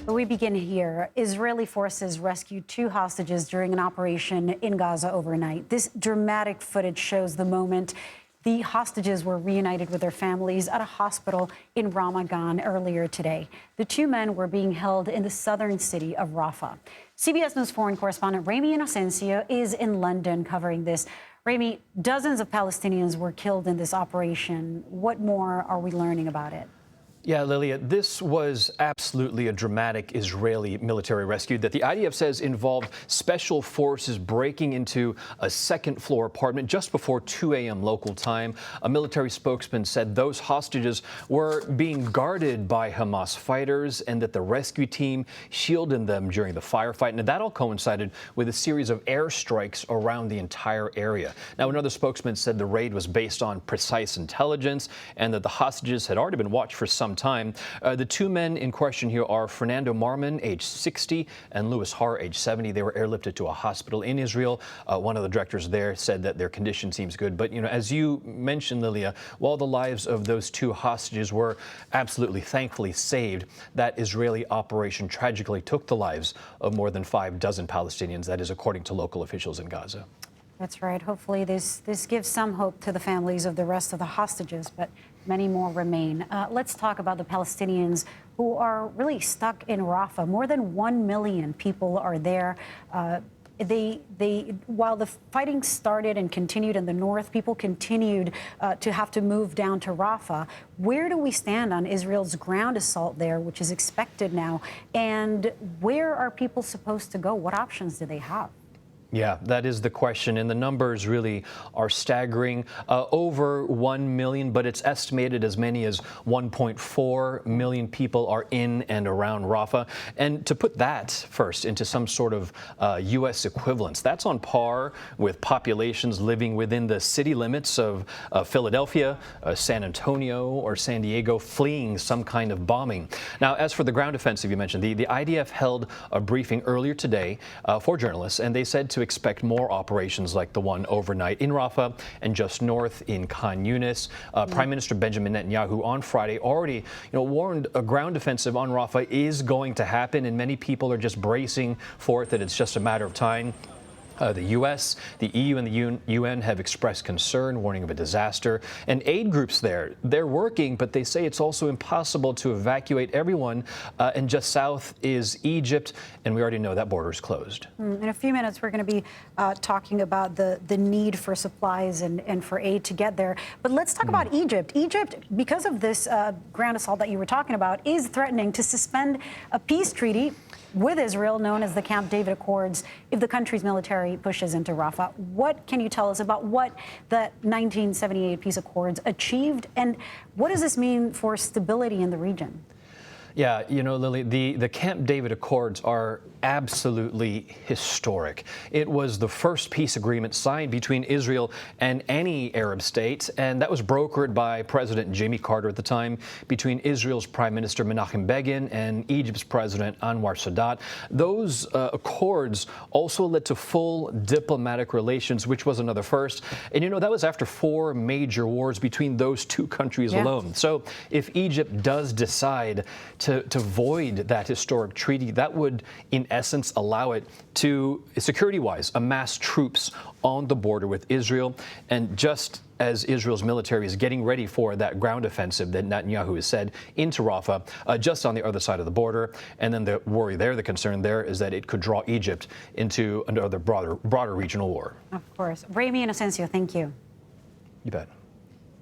We begin here. Israeli forces rescued 2 hostages during an operation in Gaza overnight. This dramatic footage shows the moment the hostages were reunited with their families at a hospital in Ramadan earlier today. The 2 men were being held in the southern city of Rafah. CBS News foreign correspondent Ramy Inocencio is in London covering this. Ramy, dozens of Palestinians were killed in this operation. What more are we learning about it? Yeah, Lilia, this was absolutely a dramatic Israeli military rescue that the IDF says involved special forces breaking into a second-floor apartment just before 2 a.m. local time. A military spokesman said those hostages were being guarded by Hamas fighters and that the rescue team shielded them during the firefight. And that all coincided with a series of airstrikes around the entire area. Now, another spokesman said the raid was based on precise intelligence and that the hostages had already been watched for some time. The 2 men in question here are Fernando Marman, age 60, and Louis Har, age 70. They were airlifted to a hospital in Israel. One of the directors there said that their condition seems good. But, as you mentioned, Lilia, while the lives of those 2 hostages were absolutely thankfully saved, that Israeli operation tragically took the lives of more than 5 dozen Palestinians. That is according to local officials in Gaza. That's right. Hopefully this gives some hope to the families of the rest of the hostages, but many more remain. Let's talk about the Palestinians who are really stuck in Rafah. More than 1 million people are there. While the fighting started and continued in the north, people continued to have to move down to Rafah. Where do we stand on Israel's ground assault there, which is expected now? And where are people supposed to go? What options do they have? Yeah, that is the question, and the numbers really are staggering. Over 1 million, but it's estimated as many as 1.4 million people are in and around Rafah. And to put that first into some sort of U.S. equivalence, that's on par with populations living within the city limits of Philadelphia, San Antonio, or San Diego, fleeing some kind of bombing. Now, as for the ground offensive you mentioned, the IDF held a briefing earlier today for journalists, and they said to expect more operations like the one overnight in Rafah and just north in Khan Yunis. Prime Minister Benjamin Netanyahu on Friday already warned a ground offensive on Rafah is going to happen, and many people are just bracing for it, that it's just a matter of time. The U.S., the EU, and the UN have expressed concern, warning of a disaster. And aid groups there, they're working, but they say it's also impossible to evacuate everyone. And just south is Egypt, and we already know that border is closed. In a few minutes, we're going to be talking about the need for supplies and for aid to get there. But let's talk about Egypt. Egypt, because of this ground assault that you were talking about, is threatening to suspend a peace treaty with Israel, known as the Camp David Accords, if the country's military pushes into Rafah. What can you tell us about what the 1978 peace accords achieved, and what does this mean for stability in the region? Yeah, Lily, the Camp David Accords are absolutely historic. It was the first peace agreement signed between Israel and any Arab state, and that was brokered by President Jimmy Carter at the time between Israel's Prime Minister Menachem Begin and Egypt's President Anwar Sadat. Those accords also led to full diplomatic relations, which was another first. And that was after 4 major wars between those 2 countries alone. So if Egypt does decide to void that historic treaty, that would, in essence, allow it to, security-wise, amass troops on the border with Israel. And just as Israel's military is getting ready for that ground offensive that Netanyahu has said into Rafah, just on the other side of the border. And then the worry there, the concern there, is that it could draw Egypt into another broader regional war. Of course. Ramy Inocencio, thank you. You bet.